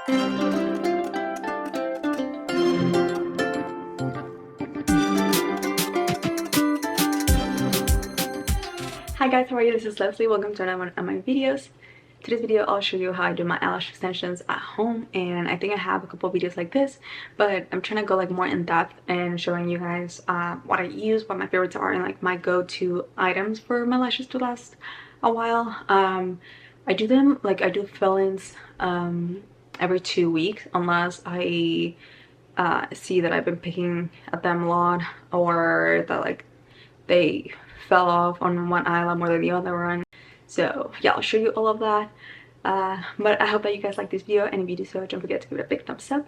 Hi guys, how are you? This is Leslie. Welcome to another one of my videos. Today's video I'll show you how I do my eyelash extensions at home, and I think I have a couple of videos like this, but I'm trying to go like more in depth and showing you guys what I use, what my favorites are, and like my go-to items for my lashes to last a while. I do them like I do fill-ins every 2 weeks unless I see that I've been picking at them a lot, or that like they fell off on one eye a lot more than the other one. So yeah, I'll show you all of that. But I hope that you guys like this video, and if you do so, don't forget to give it a big thumbs up.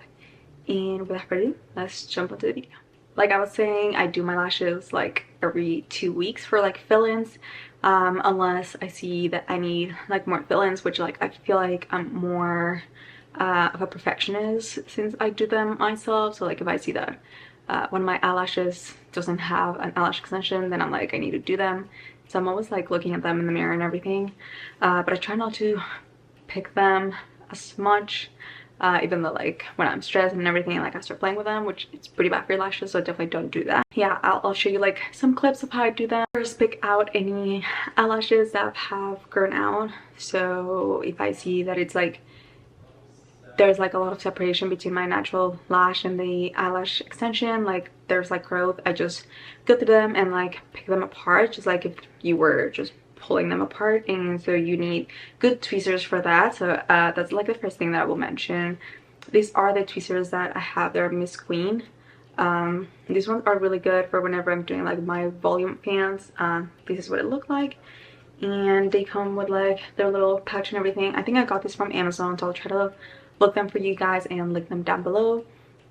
And without further ado, let's jump into the video. Like I was saying, I do my lashes like every 2 weeks for like fill-ins, unless I see that I need like more fill-ins, which like I feel like I'm more of a perfectionist since I do them myself. So like if I see that one of my eyelashes doesn't have an eyelash extension, then I'm like, I need to do them. So I'm always like looking at them in the mirror and everything, but I try not to pick them as much, even though like when I'm stressed and everything, like I start playing with them, which it's pretty bad for your lashes, so definitely don't do that. Yeah, I'll show you like some clips of how I do them. First, pick out any eyelashes that have grown out. So if I see that it's like there's like a lot of separation between my natural lash and the eyelash extension, like there's like growth, I just go through them and like pick them apart, just like if you were just pulling them apart. And so you need good tweezers for that. So that's like the first thing that I will mention. These are the tweezers that I have. They're Miss Queen. These ones are really good for whenever I'm doing like my volume fans. This is what it looked like, and they come with like their little pouch and everything. I think I got this from Amazon, so I'll try to look them for you guys and link them down below.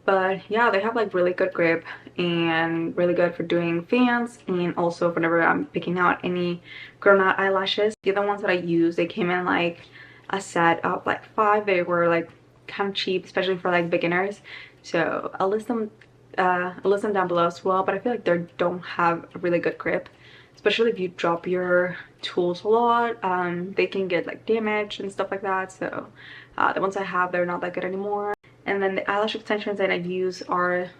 But yeah, they have like really good grip and really good for doing fans, and also whenever I'm picking out any grown out eyelashes. The other ones that I use, they came in like a set of like 5. They were like kind of cheap, especially for like beginners, so I'll list them down below as well. But I feel like they don't have a really good grip, especially if you drop your tools a lot. They can get like damaged and stuff like that. So the ones I have, they're not that good anymore. And then the eyelash extensions that I use are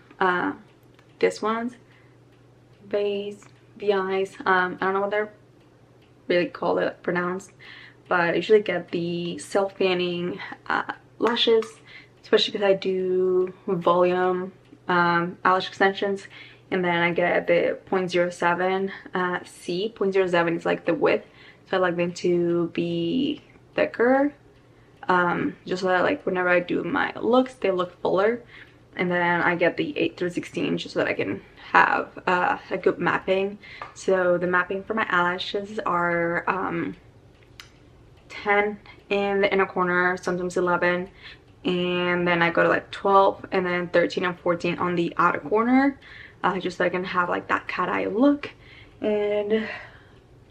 this ones, VIs. I don't know what they're really called it pronounced, but I usually get the self-fanning lashes, especially because I do volume eyelash extensions. And then I get the 0.07 C. 0.07 is like the width, so I like them to be thicker, just so that like whenever I do my looks, they look fuller. And then I get the 8 through 16 just so that I can have a good mapping. So the mapping for my eyelashes are 10 in the inner corner, sometimes 11, and then I go to like 12, and then 13 and 14 on the outer corner, just so I can have like that cat eye look. And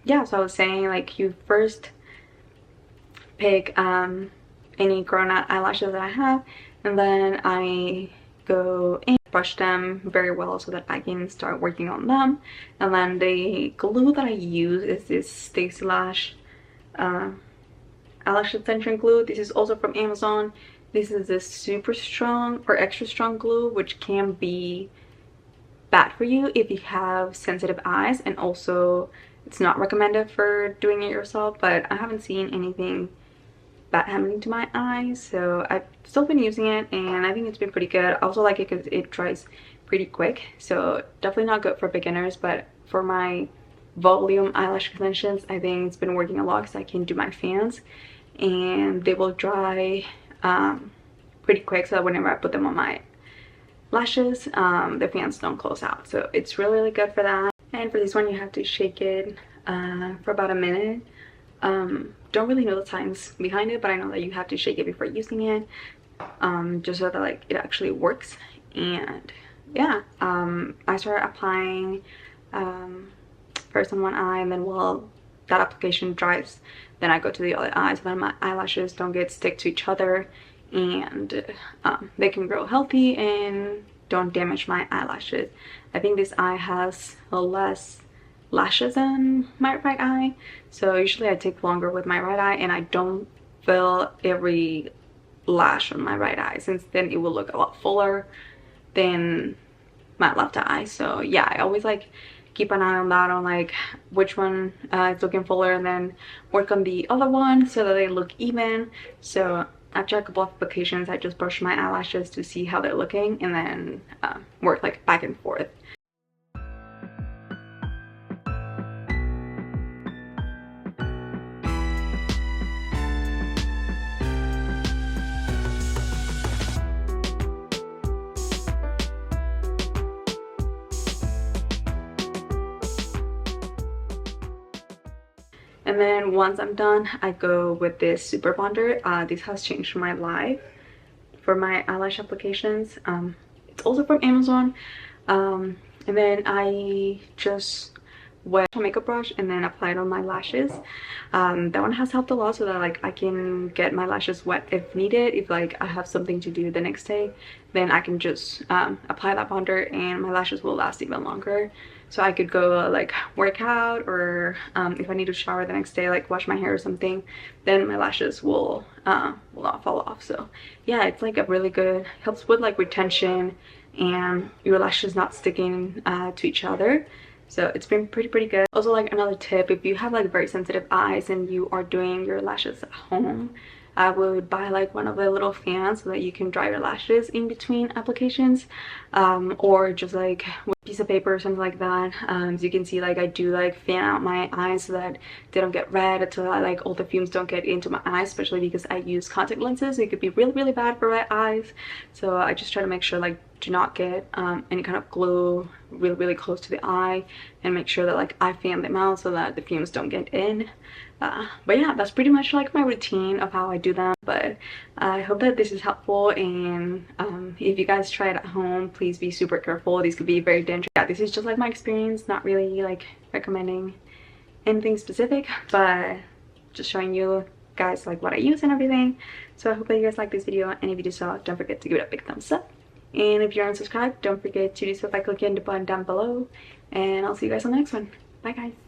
yeah, so I was saying, like, you first pick any grown out eyelashes that I have, and then I go and brush them very well so that I can start working on them. And then the glue that I use is this Stacy Lash eyelash extension glue. This is also from Amazon. This is a super strong or extra strong glue, which can be bad for you if you have sensitive eyes, and also it's not recommended for doing it yourself. But I haven't seen anything bad happening to my eyes, so I've still been using it, and I think it's been pretty good. I also like it because it dries pretty quick, so definitely not good for beginners. But for my volume eyelash extensions, I think it's been working a lot because I can do my fans and they will dry pretty quick, so that whenever I put them on my lashes, the fans don't close out. So it's really, really good for that. And for this one, you have to shake it for about a minute. Don't really know the science behind it, but I know that you have to shake it before using it, just so that like it actually works. And yeah, I started applying first on one eye, and then while that application dries, then I go to the other eye, so that my eyelashes don't get stick to each other, and they can grow healthy and don't damage my eyelashes. I think this eye has less lashes than my right eye, so usually I take longer with my right eye, and I don't fill every lash on my right eye, since then it will look a lot fuller than my left eye. So yeah, I always like keep an eye on that, on like which one is looking fuller, and then work on the other one so that they look even. So after a couple of applications, I just brush my eyelashes to see how they're looking, and then work like back and forth. And then once I'm done, I go with this super bonder. This has changed my life for my eyelash applications. It's also from Amazon. And then I just wet a makeup brush and then apply it on my lashes. That one has helped a lot, so that like I can get my lashes wet if needed. If like I have something to do the next day, then I can just apply that bonder and my lashes will last even longer. So I could go like work out, or if I need to shower the next day, like wash my hair or something, then my lashes will not fall off. So yeah, it's like a really good, helps with like retention and your lashes not sticking to each other. So it's been pretty good. Also, like another tip, if you have like very sensitive eyes and you are doing your lashes at home, I would buy like one of the little fans so that you can dry your lashes in between applications, or just like with a piece of paper or something like that. As you can see, like I do like fan out my eyes so that they don't get red, until I like all the fumes don't get into my eyes, especially because I use contact lenses, so it could be really bad for my eyes. So I just try to make sure like do not get any kind of glue really close to the eye, and make sure that like I fan them out so that the fumes don't get in. But yeah, that's pretty much like my routine of how I do them. But I hope that this is helpful, and if you guys try it at home, please be super careful. These could be very dangerous. Yeah, this is just like my experience, not really like recommending anything specific, but just showing you guys like what I use and everything. So I hope that you guys like this video, and if you do so, don't forget to give it a big thumbs up. And if you're unsubscribed, don't forget to do so by clicking the button down below, and I'll see you guys on the next one. Bye guys.